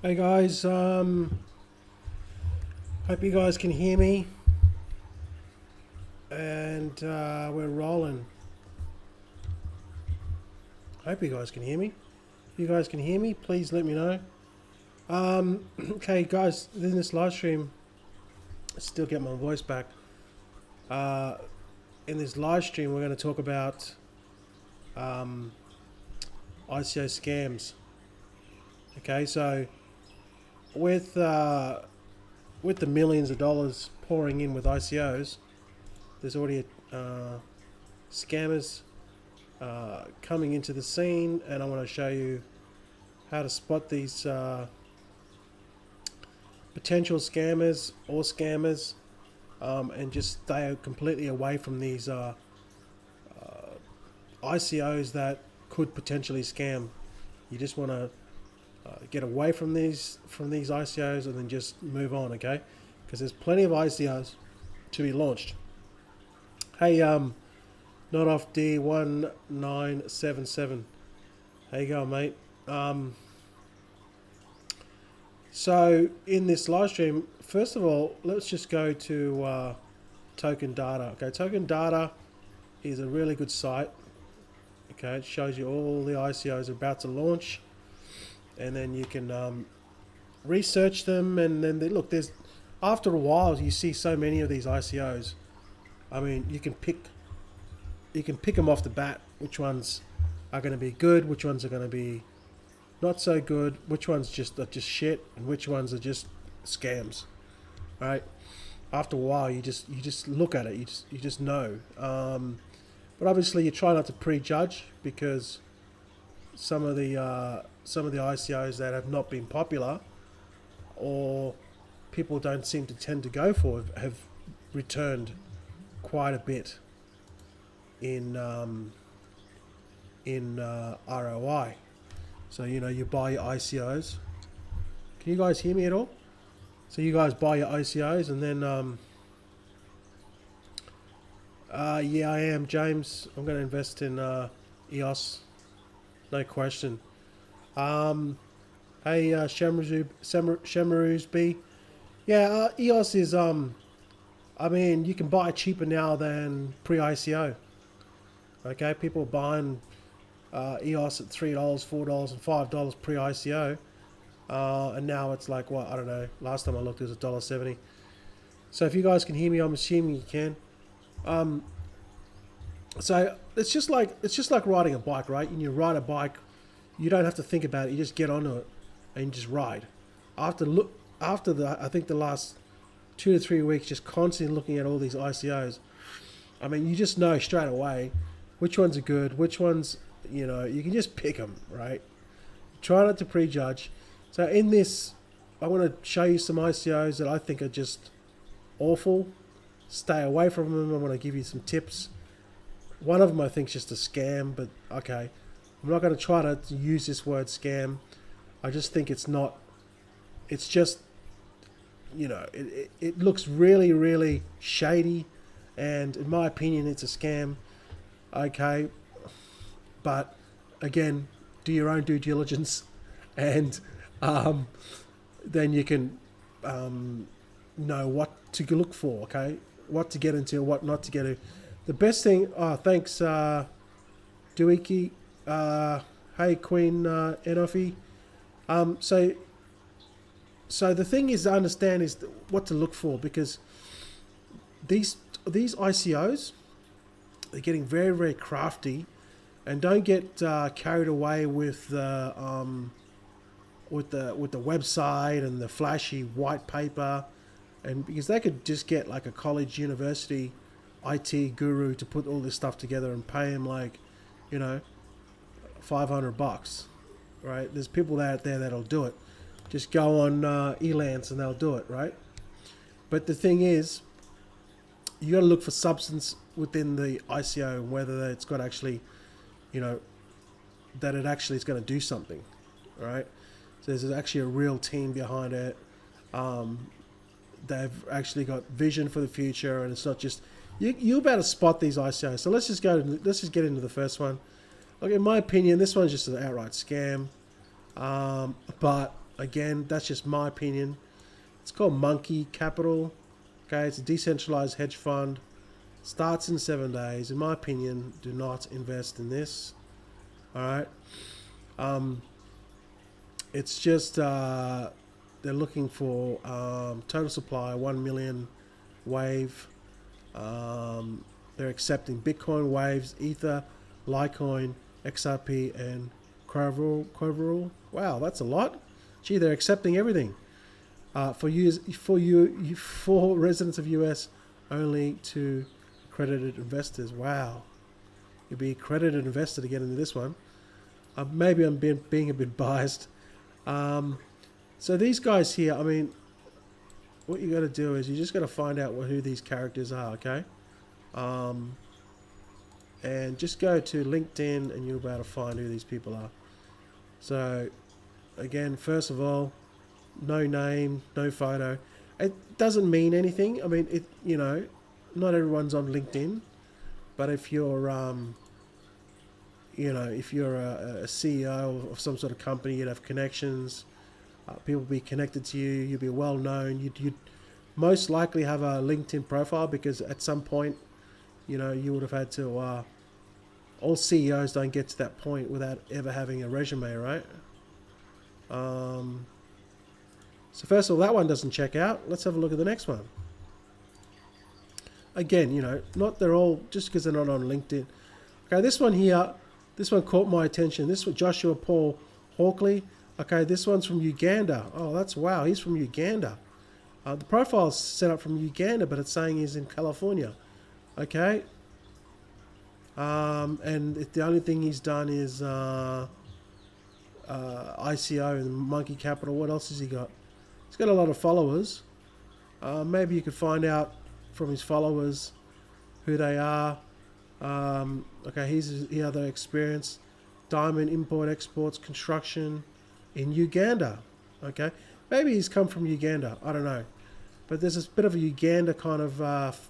Hey guys, hope you guys can hear me, and we're rolling. Hope you guys can hear me. If you guys can hear me, please let me know. Okay, guys, in this live stream, I still get my voice back. Uh, in this live stream, we're going to talk about ICO scams. Okay, so with with the millions of dollars pouring in with ICOs, there's already scammers coming into the scene, and I want to show you how to spot these potential scammers or scammers, and just stay completely away from these ICOs that could potentially scam. You just want to get away from these ICOs and then just move on, okay? Because there's plenty of ICOs to be launched. Hey, not off D1977. How you going, mate? So in this live stream, first of all, let's just go to Token Data. Okay, Token Data is a really good site. Okay, it shows you all the ICOs about to launch, and then you can research them. And then look, there's after a while you see so many of these ICOs. I mean, you can pick them off the bat. Which ones are going to be good? Which ones are going to be not so good? Which ones are just shit, and which ones are just scams, right? After a while, you just look at it. You just know. But obviously, you try not to prejudge, because some of the ICOs that have not been popular, or people don't seem to tend to go for, have returned quite a bit in ROI. So you buy your ICOs. Can you guys hear me at all? So you guys buy your ICOs, and then yeah, I am, James. I'm going to invest in EOS, no question. Hey, Shemaroo's B. Yeah, EOS is I mean, you can buy it cheaper now than pre-ICO. Okay, people are buying EOS at $3, $4, and $5 pre-ICO, and now it's like, what, I don't know. Last time I looked, it was $1.70. So if you guys can hear me, I'm assuming you can. So it's just like riding a bike, right? When you ride a bike, you don't have to think about it. You just get onto it and you just ride. After I think the last 2 to 3 weeks, just constantly looking at all these ICOs. I mean, you just know straight away which ones are good, which ones, you can just pick them, right? Try not to prejudge. So in this, I want to show you some ICOs that I think are just awful. Stay away from them. I want to give you some tips. One of them I think is just a scam, but okay. I'm not going to try to use this word scam. I just think it's not. It's just, it looks really, really shady, and in my opinion, it's a scam. Okay, but again, do your own due diligence, and then you can know what to look for. Okay, what to get into, what not to get into. The best thing. Oh, thanks, Dooiki. Hey, Queen Enofi. So the thing is to understand is what to look for, because these ICOs, they're getting very, very crafty, and don't get carried away with the website and the flashy white paper, and because they could just get like a college university IT guru to put all this stuff together and pay him like, $500, right? There's people out there that'll do it. Just go on Elance and they'll do it, right? But the thing is, you got to look for substance within the ICO, whether it's got actually, that it actually is going to do something, right? So there's actually a real team behind it. They've actually got vision for the future, and it's not just you're about to spot these ICOs. So let's just get into the first one. Look, in my opinion, this one's just an outright scam. But Again, that's just my opinion. It's called Monkey Capital. Okay, it's a decentralized hedge fund. Starts in 7 days. In my opinion, do not invest in this. All right. It's just they're looking for total supply 1 million wave. They're accepting Bitcoin, Waves, Ether, Litecoin, XRP, and Quavril. Wow, that's a lot. Gee, they're accepting everything. For residents of US only to accredited investors. Wow, you'll be accredited investor to get into this one. Maybe I'm being a bit biased. So these guys here, I mean, what you got to do is you just got to find out who these characters are, okay? And just go to LinkedIn and you'll be able to find who these people are. So again, first of all, no name, no photo. It doesn't mean anything. I mean, not everyone's on LinkedIn, but if you're if you're a CEO of some sort of company, you'd have connections. People will be connected to you. You'd be well known. You'd most likely have a LinkedIn profile because at some point, you would have had to. All CEOs don't get to that point without ever having a resume, right? So first of all, that one doesn't check out. Let's have a look at the next one. Again, not they're all just because they're not on LinkedIn. Okay, this one here. This one caught my attention. This was Joshua Paul Hawkley. Okay, this one's from Uganda. Oh, wow. He's from Uganda. The profile's set up from Uganda, but it's saying he's in California. Okay. And the only thing he's done is ICO and Monkey Capital. What else has he got? He's got a lot of followers. Maybe you could find out from his followers who they are. Okay, he had the experience, diamond import, exports, construction in Uganda. Okay, maybe he's come from Uganda. I don't know, but there's a bit of a Uganda kind of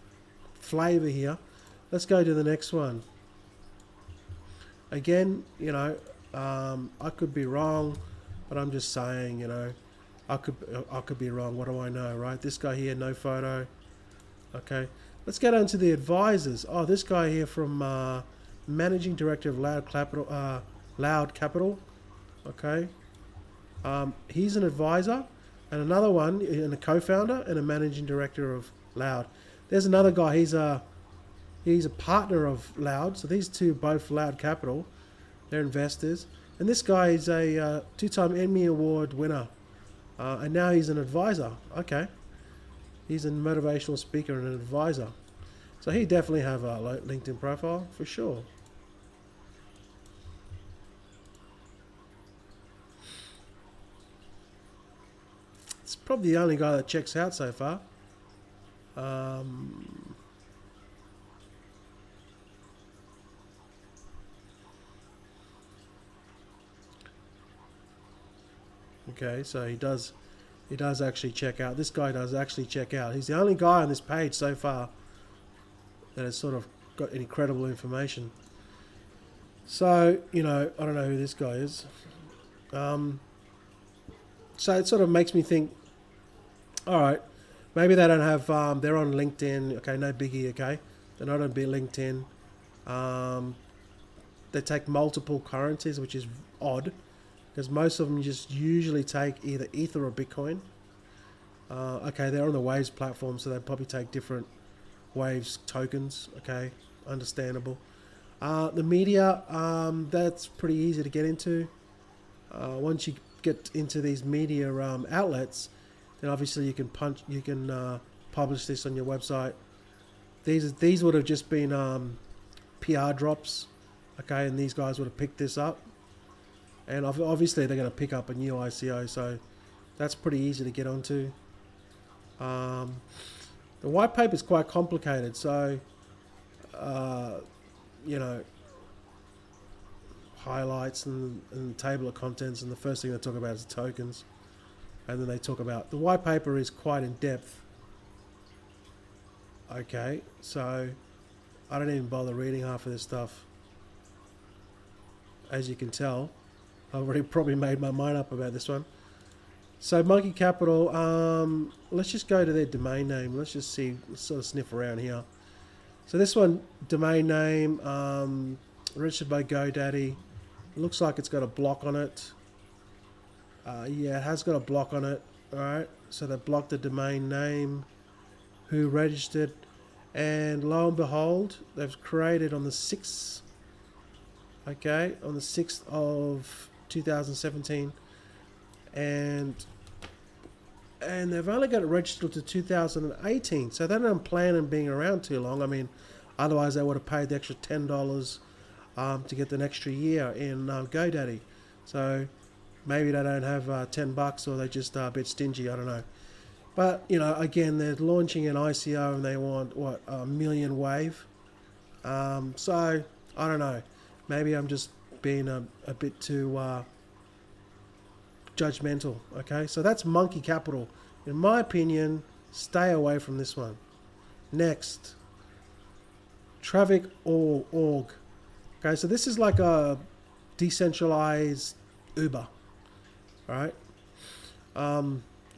flavor here. Let's go to the next one. Again, I could be wrong, but I'm just saying, I could be wrong. What do I know, right? This guy here, no photo. Okay. Let's get on to the advisors. Oh, this guy here from Managing Director of Loud Capital. Okay. He's an advisor, and another one, and a co-founder, and a Managing Director of Loud. There's another guy. He's a partner of Loud. So these two both Loud Capital. They're investors. And this guy is a 2-time Emmy Award winner, and now he's an advisor. Okay. He's a motivational speaker and an advisor. So he definitely have a LinkedIn profile for sure. It's probably the only guy that checks out so far. Okay, so he does actually check out. This guy does actually check out. He's the only guy on this page so far that has sort of got any credible information. So, I don't know who this guy is. So it sort of makes me think, all right, maybe they don't have, they're on LinkedIn. Okay, no biggie, okay. They're not on LinkedIn. They take multiple currencies, which is odd, because most of them just usually take either Ether or Bitcoin. Okay, they're on the Waves platform, so they probably take different Waves tokens. Okay, understandable. The media, that's pretty easy to get into. Once you get into these media outlets, then obviously you can publish this on your website. These would have just been PR drops, okay, and these guys would have picked this up. And obviously they're going to pick up a new ICO, so that's pretty easy to get onto. The white paper is quite complicated, so highlights and table of contents, and the first thing they talk about is the tokens, and then they talk about the white paper is quite in depth. Okay, so I don't even bother reading half of this stuff. As you can tell, I've already probably made my mind up about this one. So Monkey Capital, let's just go to their domain name. Let's just see, sort of sniff around here. So this one, domain name, registered by GoDaddy. It looks like it's got a block on it. Yeah, it has got a block on it. All right, so they blocked the domain name, who registered, and lo and behold, they've created on the 6th, okay, on the 6th of 2017, and they've only got it registered to 2018, so they don't plan on being around too long. I mean, otherwise they would have paid the extra $10 to get an extra year in GoDaddy. So maybe they don't have $10, or they just are a bit stingy. I don't know. But you know, again, they're launching an ICO and they want what, 1 million wave. So I don't know. Maybe I'm just being a bit too judgmental. Okay, so that's Monkey Capital. In my opinion, stay away from this one. Next, Traffic.org. Okay, so this is like a decentralized Uber. All right.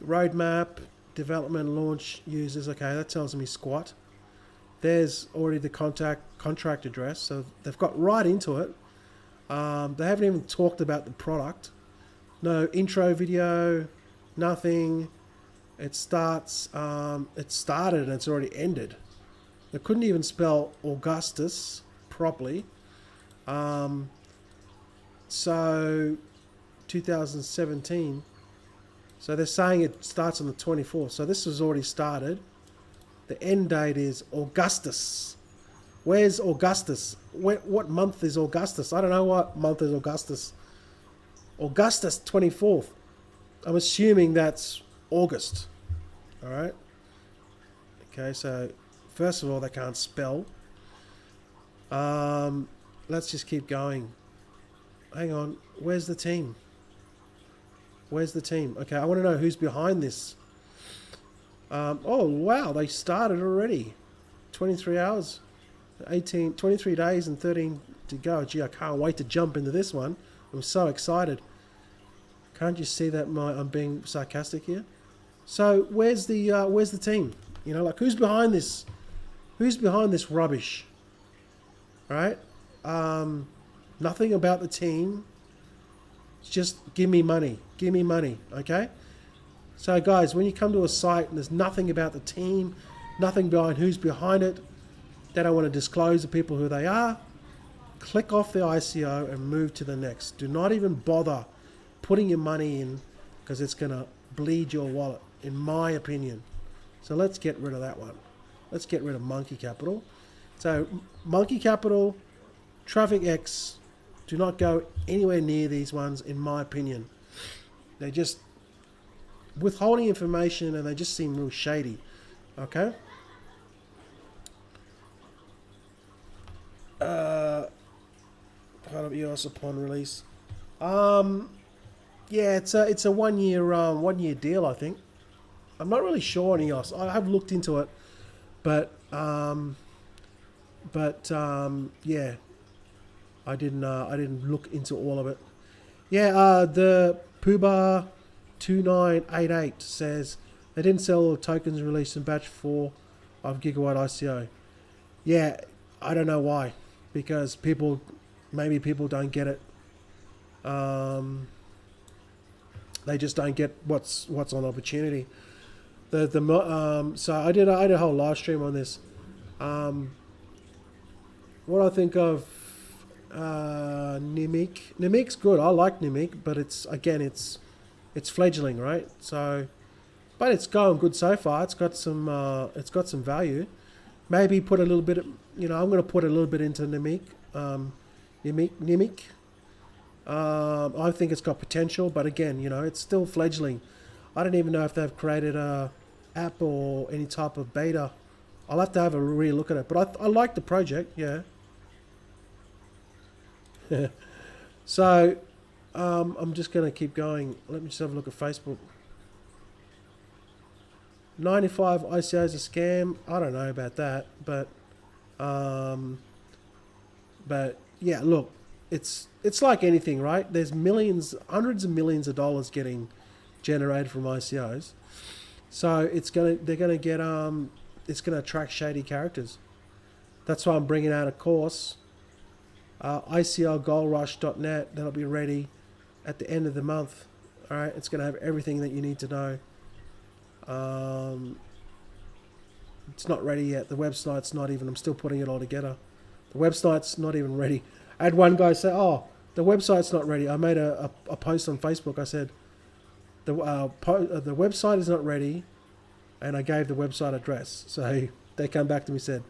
Roadmap, development, launch, users. Okay, that tells me squat. There's already the contract address, so they've got right into it. They haven't even talked about the product. No intro video, nothing. It starts. It started and it's already ended. They couldn't even spell Augustus properly. So 2017. So they're saying it starts on the 24th. So this has already started. The end date is Augustus. Where's Augustus? What month is Augustus? I don't know what month is Augustus. Augustus 24th. I'm assuming that's August. All right. Okay, so first of all, they can't spell. Let's just keep going. Hang on. Where's the team? Where's the team? Okay, I want to know who's behind this. Oh, wow, they started already. 23 hours, 23 days and 13 to go. Gee, I can't wait to jump into this one. I'm so excited. Can't you see that I'm being sarcastic here? So where's the team? You know, like, who's behind this? Who's behind this rubbish? All right? Nothing about the team. Just give me money. Give me money, okay? So guys, when you come to a site and there's nothing about the team, nothing behind who's behind it, they don't want to disclose to people who they are, click off the ICO and move to the next. Do not even bother putting your money in, because it's going to bleed your wallet, in my opinion. So let's get rid of that one. Let's get rid of Monkey Capital. So Monkey Capital, Traffic X, do not go anywhere near these ones, in my opinion. They're just withholding information and they just seem real shady. Okay? Part of EOS upon release. Yeah, it's a 1 year deal, I think. I'm not really sure on EOS. I have looked into it, but yeah. I didn't look into all of it. Yeah, the Puba 2988 says they didn't sell all the tokens released in batch 4 of Gigawatt ICO. Yeah, I don't know why. Because maybe people don't get it. They just don't get what's on opportunity. So I did a whole live stream on this. What I think of Nimiq. Nimiq's good. I like Nimiq, but it's fledgling, right? So, but it's going good so far. It's got some value. Maybe put a little bit. I'm going to put a little bit into Nimiq. Nimiq. I think it's got potential, but again, it's still fledgling. I don't even know if they've created a app or any type of beta. I'll have to have a real look at it. But I like the project. Yeah. So, I'm just going to keep going. Let me just have a look at Facebook. 95 ICOs a scam. I don't know about that, but yeah, look, it's like anything, right? There's millions, hundreds of millions of dollars getting generated from ICOs. So they're gonna get it's gonna attract shady characters. That's why I'm bringing out a course, ICOGoldRush.net. That'll be ready at the end of the month. All right, it's gonna have everything that you need to know. It's not ready yet. The website's not even. I'm still putting it all together. The website's not even ready. I had one guy say, "Oh, the website's not ready." I made a post on Facebook. I said, the website is not ready," and I gave the website address. So they come back to me and said,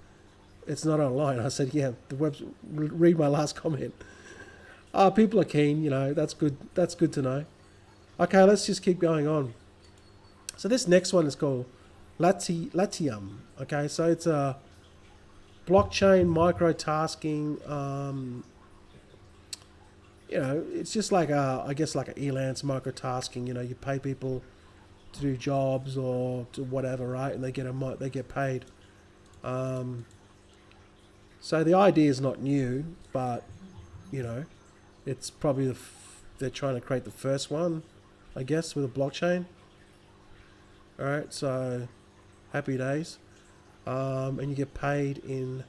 "It's not online." I said, "Yeah, read my last comment." People are keen, that's good. That's good to know. Okay, let's just keep going on. So this next one is called Latium. Okay, so it's a blockchain micro-tasking. It's just like I guess like an Elance micro-tasking. You pay people to do jobs or to whatever, right? And they get paid. So the idea is not new, but it's probably they're trying to create the first one, I guess, with a blockchain. All right, so happy days, and you get paid in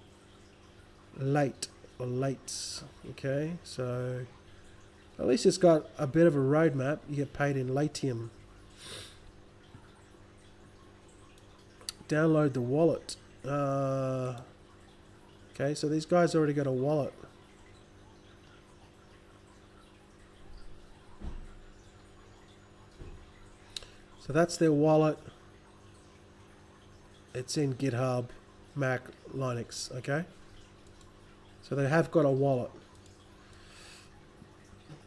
lates. Okay, so at least it's got a bit of a roadmap. You get paid in Latium. Download the wallet. Okay, so these guys already got a wallet. So that's their wallet. It's in GitHub, Mac, Linux, okay? So they have got a wallet.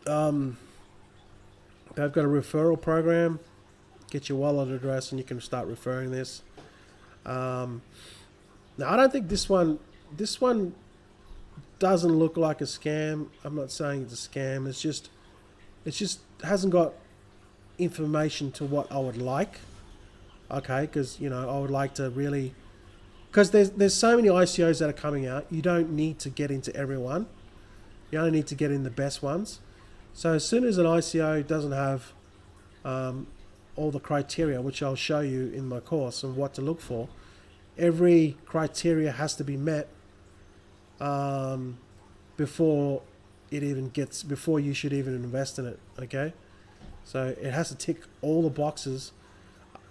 They've got a referral program. Get your wallet address and you can start referring this. Now I don't think this one doesn't look like a scam. I'm not saying it's a scam. It's just hasn't got information to what I would like. Okay, because I would like to really, because there's so many ICOs that are coming out. You don't need to get into everyone. You only need to get in the best ones. So as soon as an ICO doesn't have all the criteria, which I'll show you in my course and what to look for, every criteria has to be met before you should even invest in it. Okay, so it has to tick all the boxes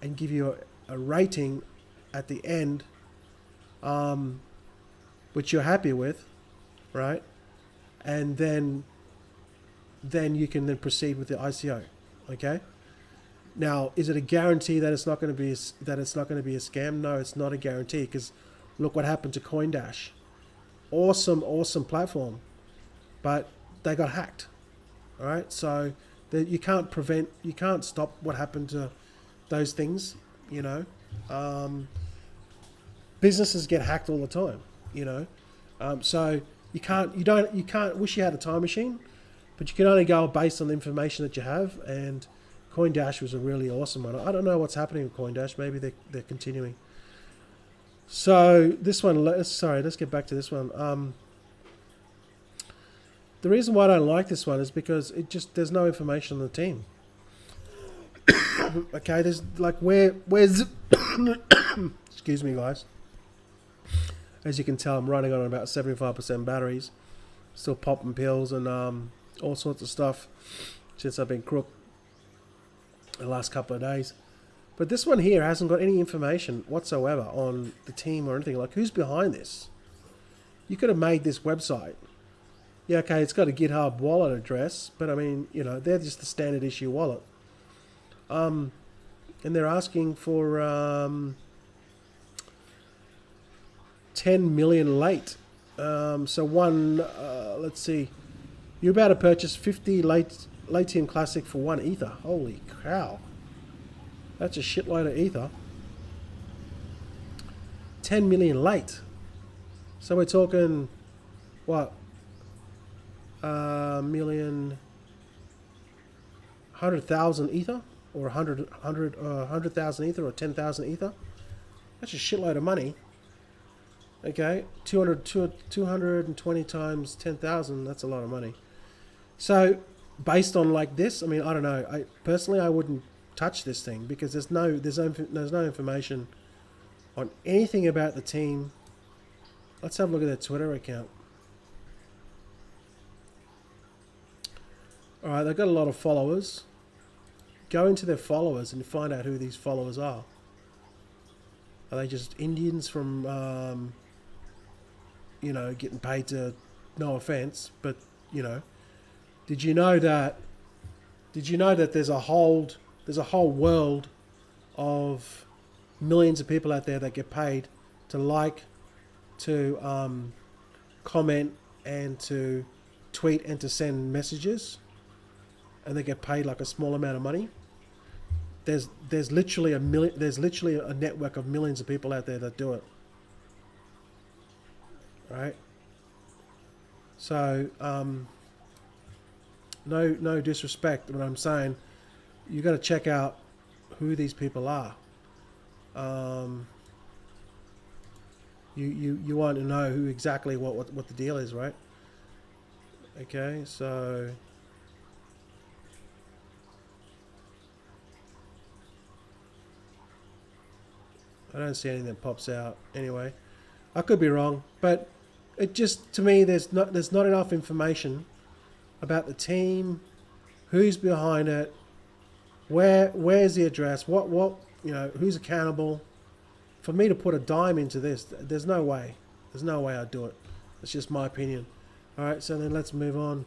and give you a rating at the end, which you're happy with, right? And then you can then proceed with the ICO. Okay. Now, is it a guarantee that it's not going to be a scam? No, it's not a guarantee, because look what happened to CoinDash. Awesome platform, but they got hacked. All right, so you can't stop what happened to those things. Businesses get hacked all the time. So you can't wish you had a time machine, but you can only go based on the information that you have. And CoinDash was a really awesome one. I don't know what's happening with CoinDash. Maybe they're continuing. So this one, let's get back to this one. The reason why I don't like this one is because there's no information on the team. Okay, there's like where's excuse me, guys. As you can tell, I'm running on about 75% batteries. Still popping pills and all sorts of stuff since I've been crook the last couple of days. But this one here hasn't got any information whatsoever on the team or anything. Like, who's behind this? You could have made this website. Yeah, okay, it's got a GitHub wallet address, but I mean, they're just the standard issue wallet. And they're asking for 10 million late. So let's see. You're about to purchase 50 Latium Classic for 1 Ether. Holy cow. That's a shitload of Ether. 10 million late. So we're talking, what? Million, 100,000 Ether? Or 100,000 Ether or 10,000 Ether? That's a shitload of money. Okay, 220 times 10,000, that's a lot of money. So, based on like this, I mean, I don't know. I wouldn't touch this thing because there's no information on anything about the team. Let's have a look at their Twitter account. All right, they've got a lot of followers. Go into their followers and find out who these followers are. Are they just Indians from, you know, getting paid to, no offense, but, you know, did you know that there's a whole world of millions of people out there that get paid to like, to comment, and to tweet and to send messages, and they get paid like a small amount of money? There's literally a network of millions of people out there that do it. Right? So no disrespect, but I'm saying you got to check out who these people are. You want to know who exactly what the deal is, right? Okay, so I don't see anything that pops out. Anyway, I could be wrong, but it just, to me, there's not enough information about the team, who's behind it, where's the address, what you know, who's accountable. For me to put a dime into this, there's no way. There's no way I'd do it. That's just my opinion. All right, so then let's move on.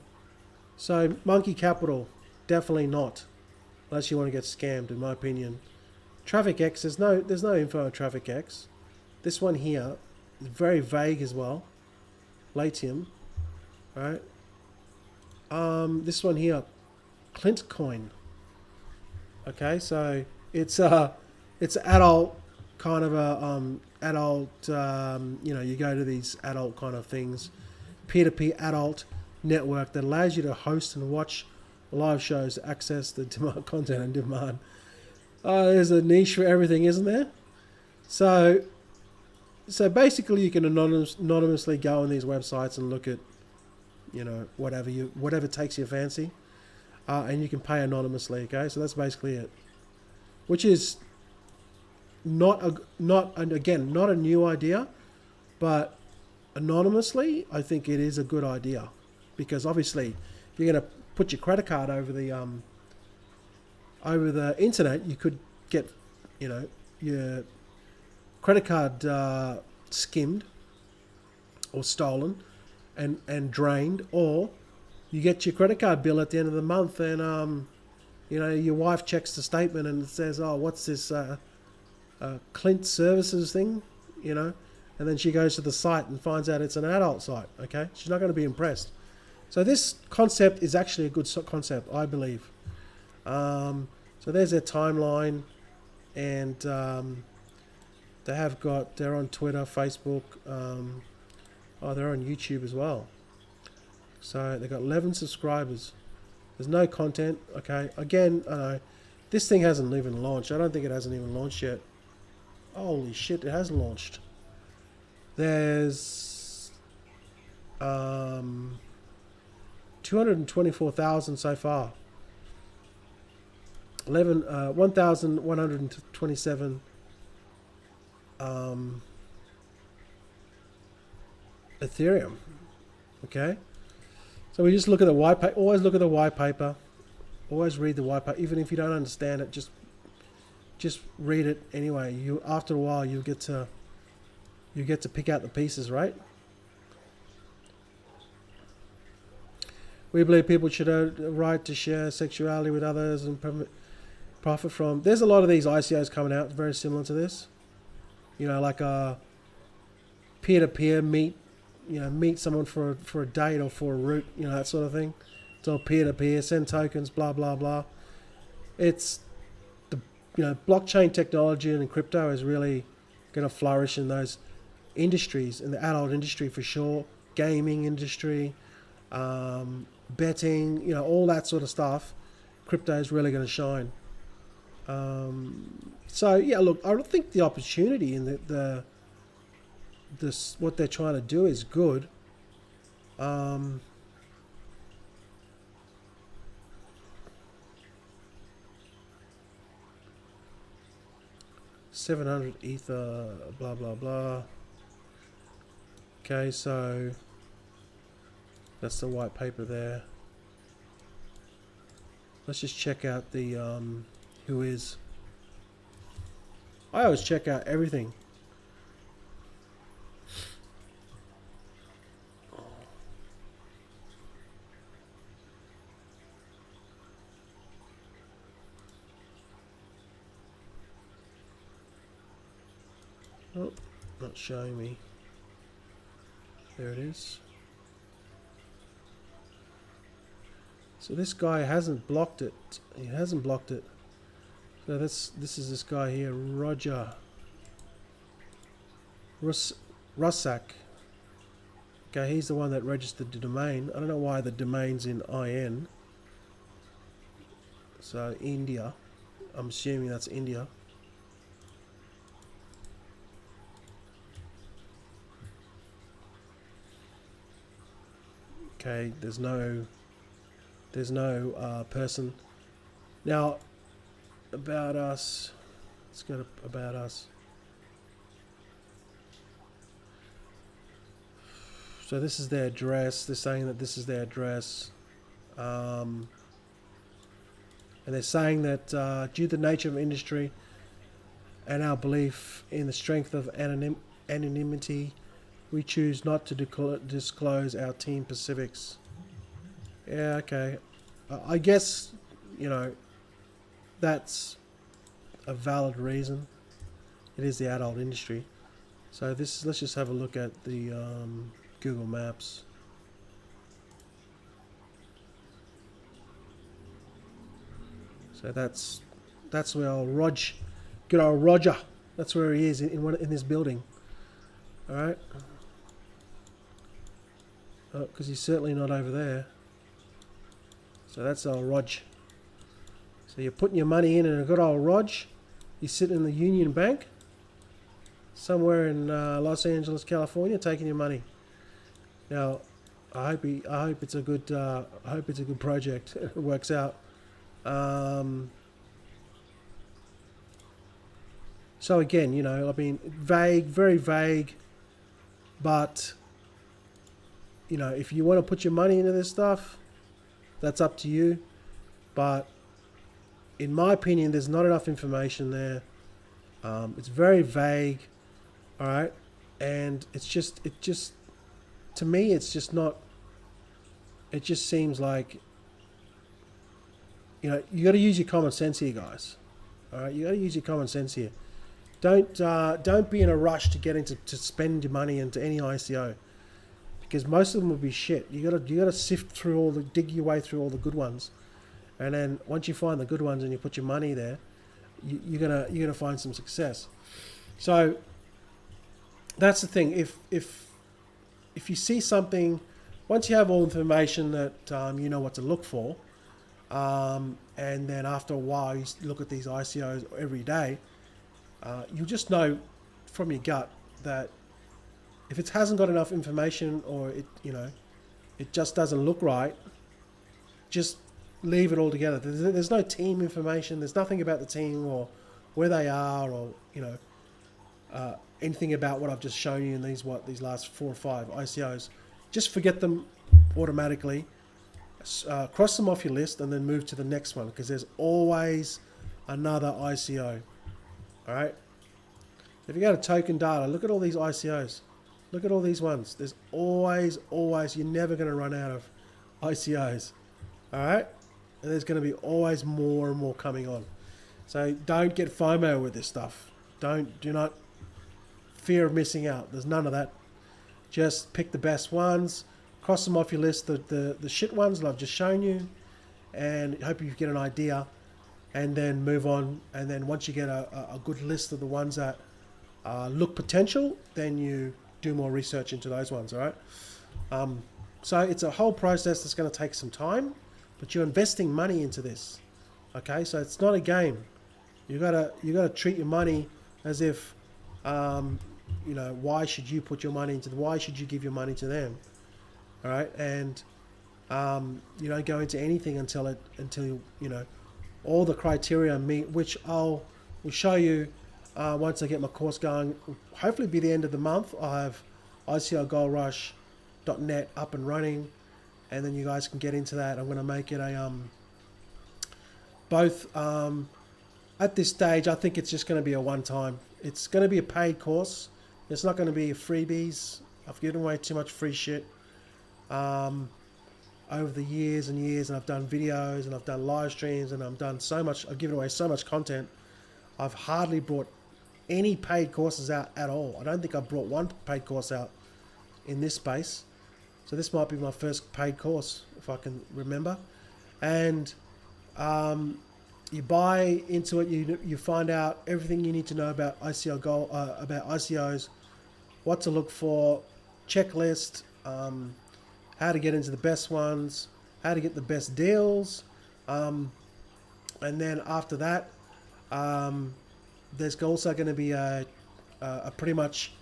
So Monkey Capital, definitely not, unless you want to get scammed, in my opinion. Traffic X, there's no info on Traffic X. This one here is very vague as well. Latium, right? This one here, Clint Coin. Okay, so it's adult kind of a adult. You know, you go to these adult kind of things, peer-to-peer adult network that allows you to host and watch live shows, access the demand, content and demand. There's a niche for everything, isn't there? So basically, you can anonymously go on these websites and look at, you know, whatever takes your fancy, and you can pay anonymously. Okay, so that's basically it, which is not a new idea, but anonymously, I think it is a good idea, because obviously, if you're going to put your credit card over the internet, you could get, you know, your credit card skimmed or stolen and drained, or you get your credit card bill at the end of the month and you know, your wife checks the statement and it says, oh, what's this Clint Services thing, you know, and then she goes to the site and finds out it's an adult site. Okay, she's not going to be impressed. So this concept is actually a good concept, I believe. So there's their timeline, and they're on Twitter, Facebook, they're on YouTube as well. So they've got 11 subscribers. There's no content. Okay, again, this thing hasn't even launched. I don't think it hasn't even launched yet. Holy shit, it has launched. There's 224,000 so far. 1,127 Ethereum. Okay, so we just look at the white paper. Always look at the white paper. Always read the white paper, even if you don't understand it. Just read it anyway. You, after a while, you get to pick out the pieces, right? We believe people should have a right to share sexuality with others and profit from. There's a lot of these ICOs coming out very similar to this. You know, like a peer-to-peer meet someone for a date or for a route, you know, that sort of thing. It's all peer-to-peer, send tokens, blah blah blah. It's the, you know, blockchain technology and crypto is really going to flourish in those industries, in the adult industry for sure, gaming industry, betting, you know, all that sort of stuff. Crypto is really going to shine. So yeah, look, I don't think the opportunity in this what they're trying to do is good. 700 ether, blah blah blah. Okay, so that's the white paper there. Let's just check out the who is. I always check out everything. Oh, not showing me. There it is. So this guy hasn't blocked it. He hasn't blocked it. So this is this guy here, Roger Russak. Okay, he's the one that registered the domain. I don't know why the domain's in IN. So India. I'm assuming that's India. Okay, there's no person. Now, about us. Let's go to about us. So this is their address. They're saying that this is their address. And they're saying that due to the nature of industry and our belief in the strength of anonymity, we choose not to disclose our team specifics. Yeah, okay. I guess, you know, that's a valid reason. It is the adult industry. So this, let's just have a look at the Google Maps. So that's where good old Roger. That's where he is in this building. All right. Oh, because he's certainly not over there. So that's old Rog. So you're putting your money in a good old Rog. He's sitting in the Union Bank somewhere in Los Angeles, California, taking your money. Now, I hope it's a good project. It works out. So again, you know, I mean, vague, very vague, but you know, if you want to put your money into this stuff, that's up to you. But in my opinion, there's not enough information there. It's very vague, all right, and it just to me, it's just not. It just seems like, you know, you got to use your common sense here, guys. All right, you got to use your common sense here. Don't be in a rush to get into to spend your money into any ICO, because most of them will be shit. You gotta sift through dig your way through all the good ones, and then once you find the good ones and you put your money there, you're gonna find some success. So that's the thing. If you see something, once you have all the information that you know what to look for, and then after a while you look at these ICOs every day, you'll just know from your gut that if it hasn't got enough information, or it just doesn't look right, just leave it all together. There's no team information. There's nothing about the team or where they are, or anything about what I've just shown you in these last 4 or 5 ICOs. Just forget them automatically. Cross them off your list and then move to the next one, because there's always another ICO. All right. If you go to token data, look at all these ICOs. Look at all these ones. There's always, you're never going to run out of ICOs. All right. And there's going to be always more and more coming on. So don't get FOMO with this stuff. Do not fear of missing out. There's none of that. Just pick the best ones, cross them off your list, the shit ones that I've just shown you, and hope you get an idea, and then move on. And then once you get a good list of the ones that look potential, then you do more research into those ones. All right. So it's a whole process that's going to take some time, but you're investing money into this. Okay, so it's not a game. You gotta treat your money as if, why should you put your money into? Why should you give your money to them? All right, and you don't go into anything until all the criteria meet, which will show you once I get my course going, hopefully by the end of the month, I have ICOGoldrush.net up and running, and then you guys can get into that. I'm going to make it a both at this stage. I think it's just going to be a one-time. It's going to be a paid course. It's not going to be freebies. I've given away too much free shit over the years and years, and I've done videos and I've done live streams and I've done so much. I've given away so much content. I've hardly brought any paid courses out at all. I don't think I've brought one paid course out in this space. So this might be my first paid course, if I can remember. And you buy into it, you find out everything you need to know about ICO Gold, about ICOs, what to look for, checklist, how to get into the best ones, how to get the best deals, and then after that, there's also going to be a pretty much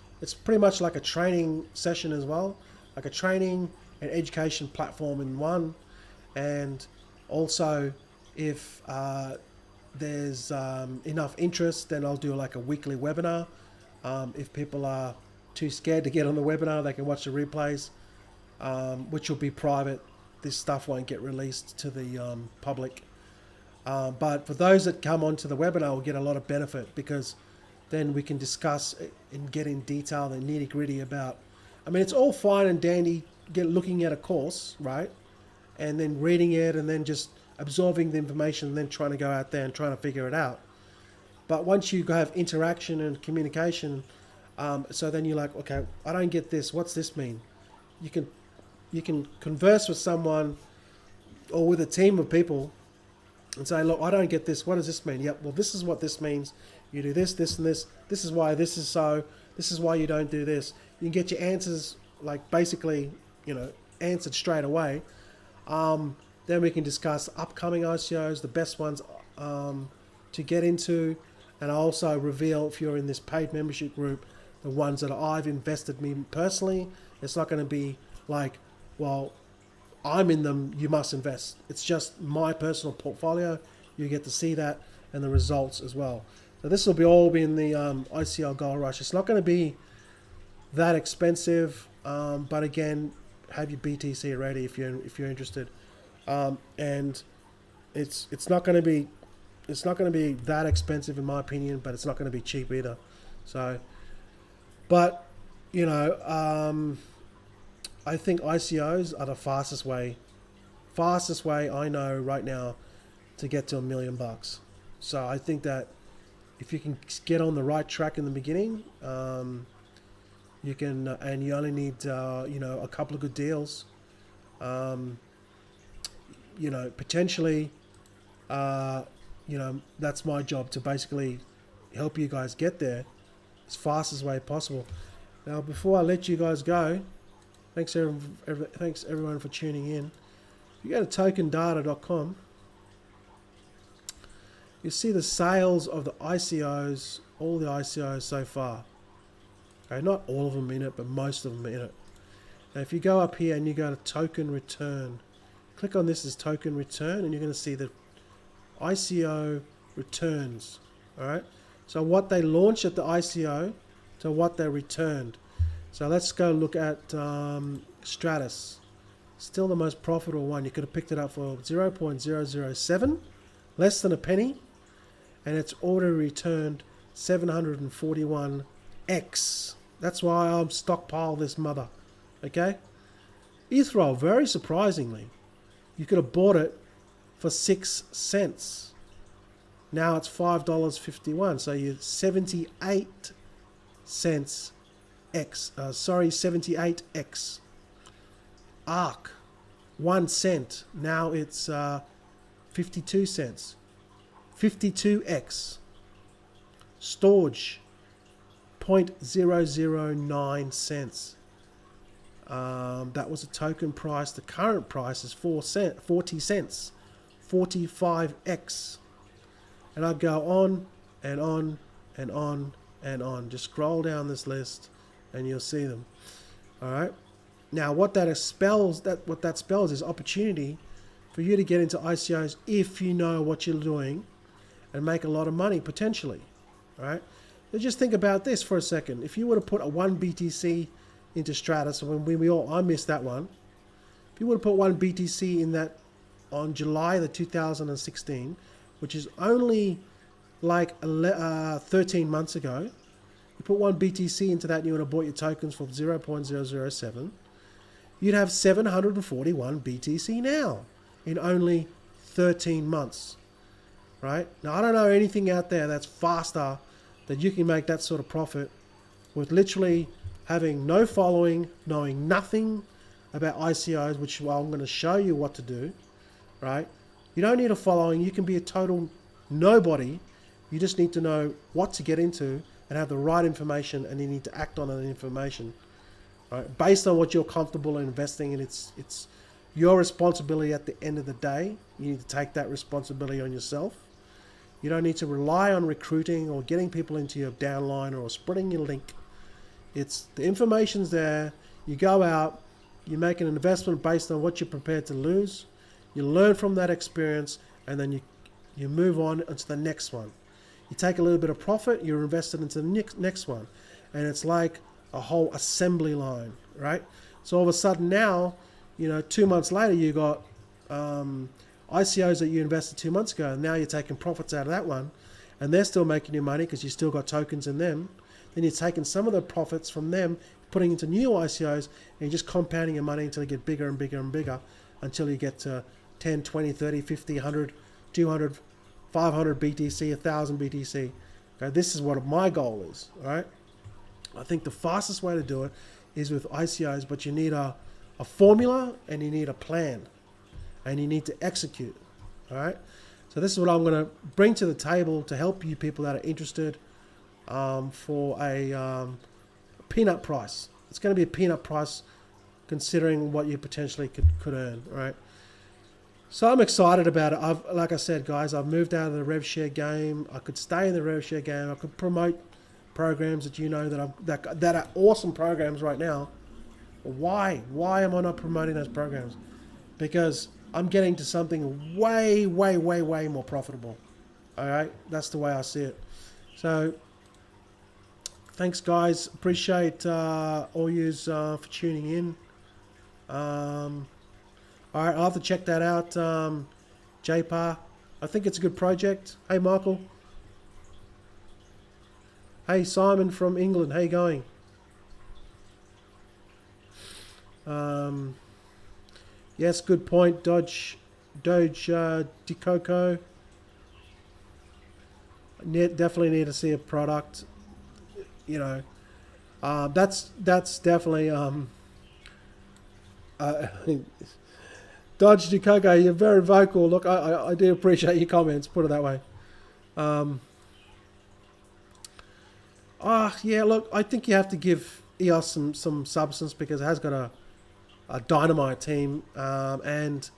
like a training session as well, like a training and education platform in one. And also, if there's enough interest, then I'll do like a weekly webinar. If people are too scared to get on the webinar, they can watch the replays, which will be private. This stuff won't get released to the public. But for those that come onto the webinar, will get a lot of benefit, because then we can discuss and get in detail the nitty gritty about. I mean, it's all fine and dandy looking at a course, right? And then reading it and then just absorbing the information and then trying to go out there and trying to figure it out. But once you have interaction and communication, so then you're like, okay, I don't get this. What's this mean? You can converse with someone or with a team of people and say, look, I don't get this. What does this mean? Yep, well, this is what this means. You do this, this, and this. This is why this is so. This is why you don't do this. You can get your answers, like, basically, answered straight away. Then we can discuss upcoming ICOs, the best ones to get into. And I also reveal, if you're in this paid membership group, the ones that I've invested me personally. It's not going to be like, well, I'm in them, you must invest. It's just my personal portfolio. You get to see that and the results as well. So this will all be in the ICO Gold Rush. It's not going to be that expensive, but again, have your BTC ready if you're interested. And it's not going to be that expensive in my opinion, but it's not going to be cheap either. So, but I think ICOs are the fastest way I know right now to get to $1 million. So I think that if you can get on the right track in the beginning, you can, and you only need a couple of good deals. Potentially, that's my job, to basically help you guys get there as fast as way possible. Now, before I let you guys go, thanks everyone for tuning in. If you go to tokendata.com, you see the sales of the ICOs, all the ICOs so far. Okay, not all of them in it, but most of them in it. Now, if you go up here and you go to token return, click on this as token return, and you're going to see the ICO returns. All right. So what they launched at the ICO to what they returned. So let's go look at Stratus. Still the most profitable one. You could have picked it up for 0.007, less than a penny, and it's already returned 741x. That's why I'm stockpiled this mother. Okay. Ethereum, very surprisingly, you could have bought it for 6 cents. Now it's $5.51. So you're 78 cents X. 78x. ARC, 1 cent. Now it's 52 cents. 52x. Storage, 0.009 cents. That was a token price. The current price is 40 cents. 45x. And I go on and on and on and on. Just scroll down this list and you'll see them. All right. Now, what that spells is opportunity for you to get into ICOs if you know what you're doing and make a lot of money potentially. All right. So just think about this for a second. If you were to put a 1 BTC into Stratus, when I missed that one. If you were to put 1 BTC in that on July the 2016, which is only like 13 months ago, you put 1 BTC into that and you would have bought your tokens for 0.007, you'd have 741 BTC now in only 13 months, right? Now, I don't know anything out there that's faster that you can make that sort of profit with literally having no following, knowing nothing about ICOs, which I'm going to show you what to do, right? You don't need a following. You can be a total nobody. You just need to know what to get into and have the right information, and you need to act on that information, right? Based on what you're comfortable in investing in. It's your responsibility at the end of the day. You need to take that responsibility on yourself. You don't need to rely on recruiting or getting people into your downline or spreading your link. It's the information's there. You go out, you make an investment based on what you're prepared to lose. You learn from that experience, and then you move on into the next one. You take a little bit of profit, you're invested into the next one. And it's like a whole assembly line, right? So all of a sudden now, 2 months later, you got ICOs that you invested 2 months ago, and now you're taking profits out of that one, and they're still making you money because you still got tokens in them. Then you're taking some of the profits from them, putting into new ICOs, and you're just compounding your money until you get bigger and bigger and bigger, until you get to 10, 20, 30, 50, 100, 200, 500 BTC, 1,000 BTC. Okay, this is what my goal is, all right? I think the fastest way to do it is with ICOs, but you need a formula, and you need a plan, and you need to execute, all right? So this is what I'm going to bring to the table to help you people that are interested for a peanut price. It's going to be a peanut price considering what you potentially could earn, right? So I'm excited about it. Like I said, guys, I've moved out of the rev share game. I could stay in the rev share game. I could promote programs that are awesome programs right now. Why am I not promoting those programs? Because I'm getting to something way, way, way, way more profitable. All right, that's the way I see it. So thanks, guys. Appreciate all yous for tuning in. All right, I'll have to check that out. JPAR, I think it's a good project. Hey, Michael. Hey, Simon from England. How you going? Yes, good point. Doge Decoco. Definitely need to see a product. That's definitely Dodge Decoco, you're very vocal. Look, I do appreciate your comments, put it that way. Yeah, look, I think you have to give EOS some substance because it has got a dynamite team, and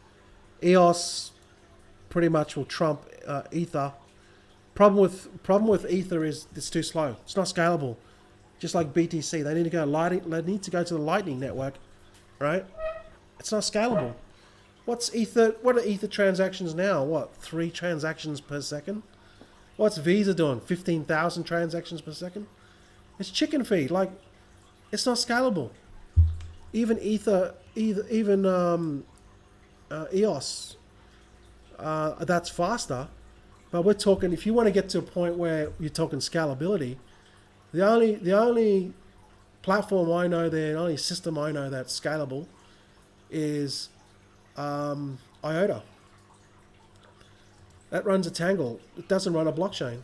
EOS pretty much will trump Ether. Problem with Ether is it's too slow. It's not scalable. Just like BTC, they need to go They need to go to the Lightning network, right? It's not scalable. What's Ether? What are Ether transactions now? What, 3 transactions per second? What's Visa doing? 15,000 transactions per second? It's chicken feed. Like, it's not scalable. Even EOS, that's faster. But we're talking, if you want to get to a point where you're talking scalability, the only platform I know there, the only system I know that's scalable is IOTA. That runs a Tangle. It doesn't run a blockchain.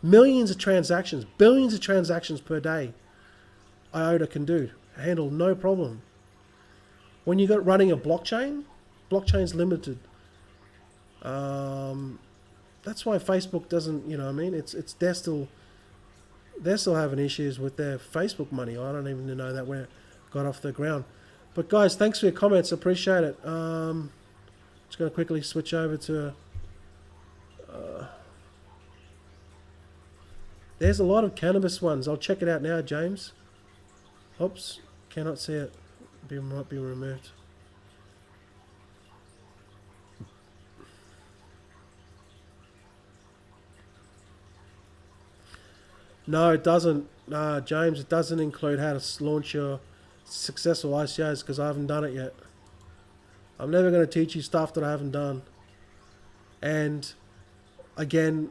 Millions of transactions, billions of transactions per day, IOTA can handle no problem. When you got running a blockchain's limited. That's why Facebook doesn't, it's they're still having issues with their Facebook money. I don't even know that where got off the ground. But guys, thanks for your comments. Appreciate it. Just going to quickly switch over to... there's a lot of cannabis ones. I'll check it out now, James. Oops, cannot see it. Might be removed. No, it doesn't. James, it doesn't include how to launch your successful ICOs because I haven't done it yet. I'm never going to teach you stuff that I haven't done. And again,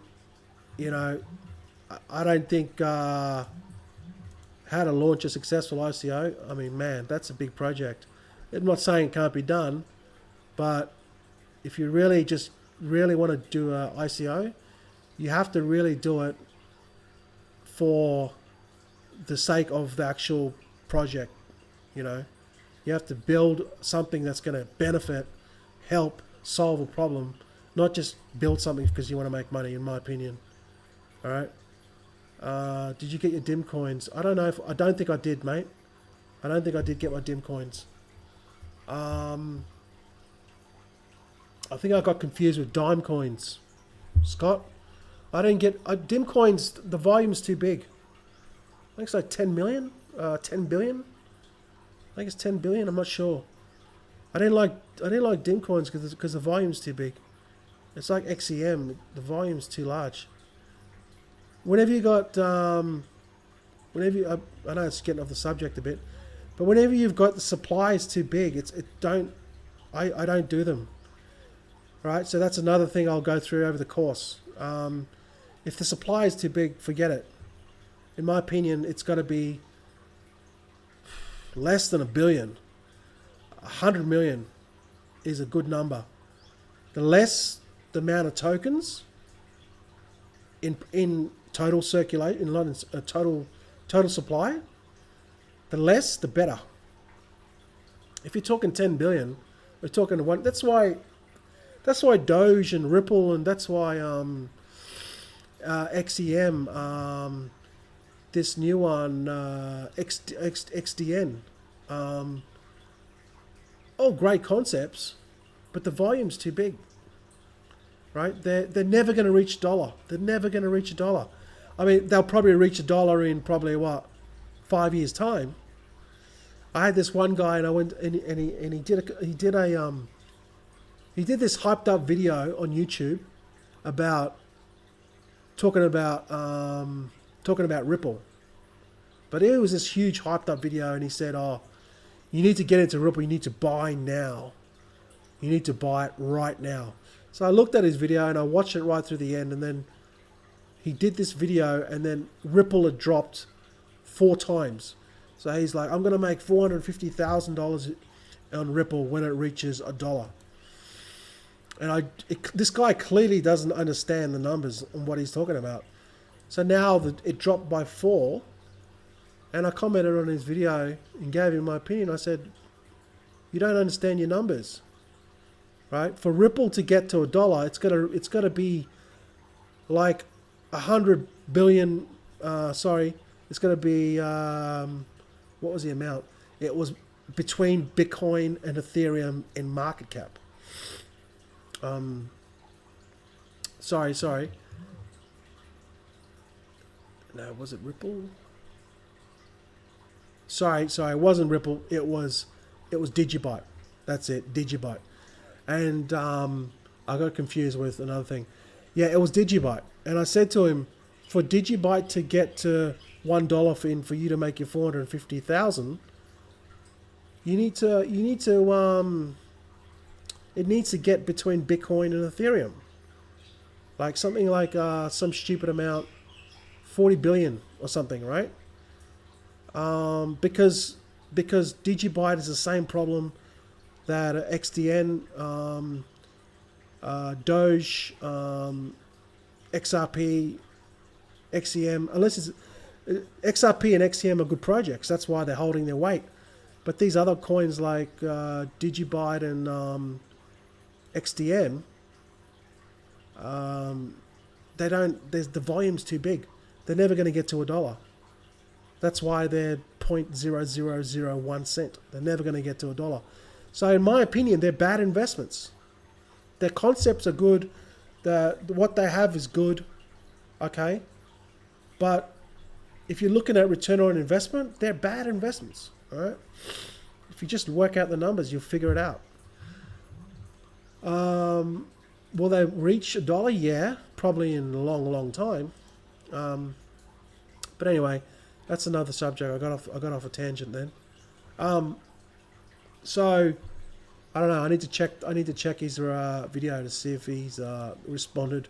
you know, I don't think how to launch a successful ICO. I mean, man, that's a big project. I'm not saying it can't be done, but if you really want to do a ICO, you have to really do it for the sake of the actual project. You know, you have to build something that's going to benefit, help solve a problem, not just build something because you want to make money. In my opinion, all right. Did you get your dim coins? I don't know I don't think I did, mate. I don't think I did get my dim coins. I think I got confused with dime coins. Scott, I didn't get dim coins. The volume's too big. I think it's like 10 million, 10 billion. I think it's 10 billion. I'm not sure. I didn't like dim coins because the volume's too big. It's like XEM. The volume's too large. Whenever you got, I know it's getting off the subject a bit, but whenever you've got the supplies too big, I don't do them. Right, so that's another thing I'll go through over the course. If the supply is too big, forget it. In my opinion, it's got to be less than a billion. 100 million is a good number. The less the amount of tokens in total circulate, in total supply, the less, the better. If you're talking 10 billion, we're talking one. That's why Doge and Ripple, and that's why XEM, this new one, XDN, all great concepts, but the volume's too big. Right? They're never going to reach $1. They're never going to reach $1. I mean, they'll probably reach $1 in probably 5 years time. I had this one guy, and I went and he did this hyped up video on YouTube about talking about Ripple, but it was this huge hyped up video, and he said, "Oh, you need to get into Ripple. You need to buy now. You need to buy it right now." So I looked at his video and I watched it right through the end, and then he did this video, and then Ripple had dropped 4 times. So he's like, "I'm going to make $450,000 on Ripple when it reaches $1." And this guy clearly doesn't understand the numbers and what he's talking about. So now it dropped by 4, and I commented on his video and gave him my opinion. I said, "You don't understand your numbers, right? For Ripple to get to $1, it's gotta be like 100 billion. It's gonna be what was the amount? It was between Bitcoin and Ethereum in market cap." Sorry. No, was it Ripple? Sorry, it wasn't Ripple. It was Digibyte. That's it, Digibyte. And I got confused with another thing. Yeah, it was Digibyte. And I said to him, for Digibyte to get to $1 for you to make your 450,000, it needs to get between Bitcoin and Ethereum. Like something like some stupid amount, 40 billion or something, right? Because Digibyte is the same problem that XDN, Doge, XRP, XEM, unless it's XRP and XEM are good projects. That's why they're holding their weight. But these other coins like Digibyte and XDM, they don't. The volume's too big. They're never going to get to $1. That's why they're 0.0001 cent. They're never going to get to $1. So in my opinion, they're bad investments. Their concepts are good. What they have is good. Okay. But if you're looking at return on investment, they're bad investments. All right. If you just work out the numbers, you'll figure it out. Will they reach $1? Yeah, probably in a long, long time. But anyway, that's another subject. I got off a tangent then. So I don't know. I need to check his video to see if he's responded.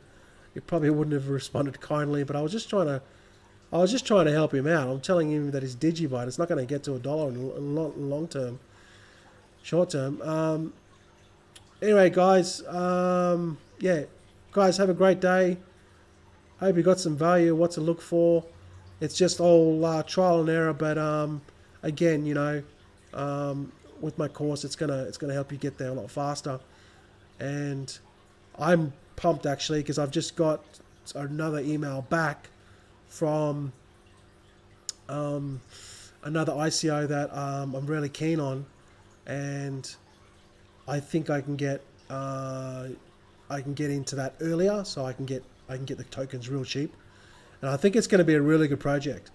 He probably wouldn't have responded kindly, but I was just trying to help him out. I'm telling him that his Digibyte is not going to get to $1 in long term, short term. Anyway, guys, yeah, guys, have a great day. Hope you got some value. What to look for. It's just all trial and error, but again, you know, with my course, it's gonna help you get there a lot faster. And I'm pumped actually because I've just got another email back from another ICO that I'm really keen on, and I think I can get into that earlier, so I can get the tokens real cheap, and I think it's going to be a really good project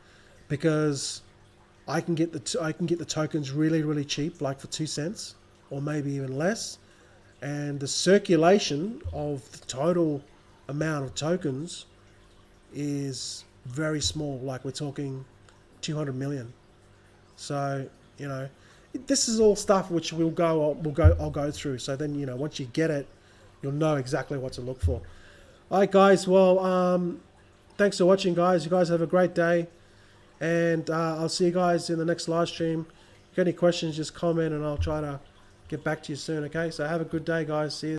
because I can get the tokens really cheap, like for 2 cents or maybe even less, and the circulation of the total amount of tokens is very small. Like we're talking 200 million. So you know, this is all stuff which I'll go through. So then, you know, once you get it, you'll know exactly what to look for. All right, guys. Well, thanks for watching, guys. You guys have a great day, and I'll see you guys in the next live stream. If you got any questions, just comment, and I'll try to get back to you soon. Okay. So have a good day, guys. See you.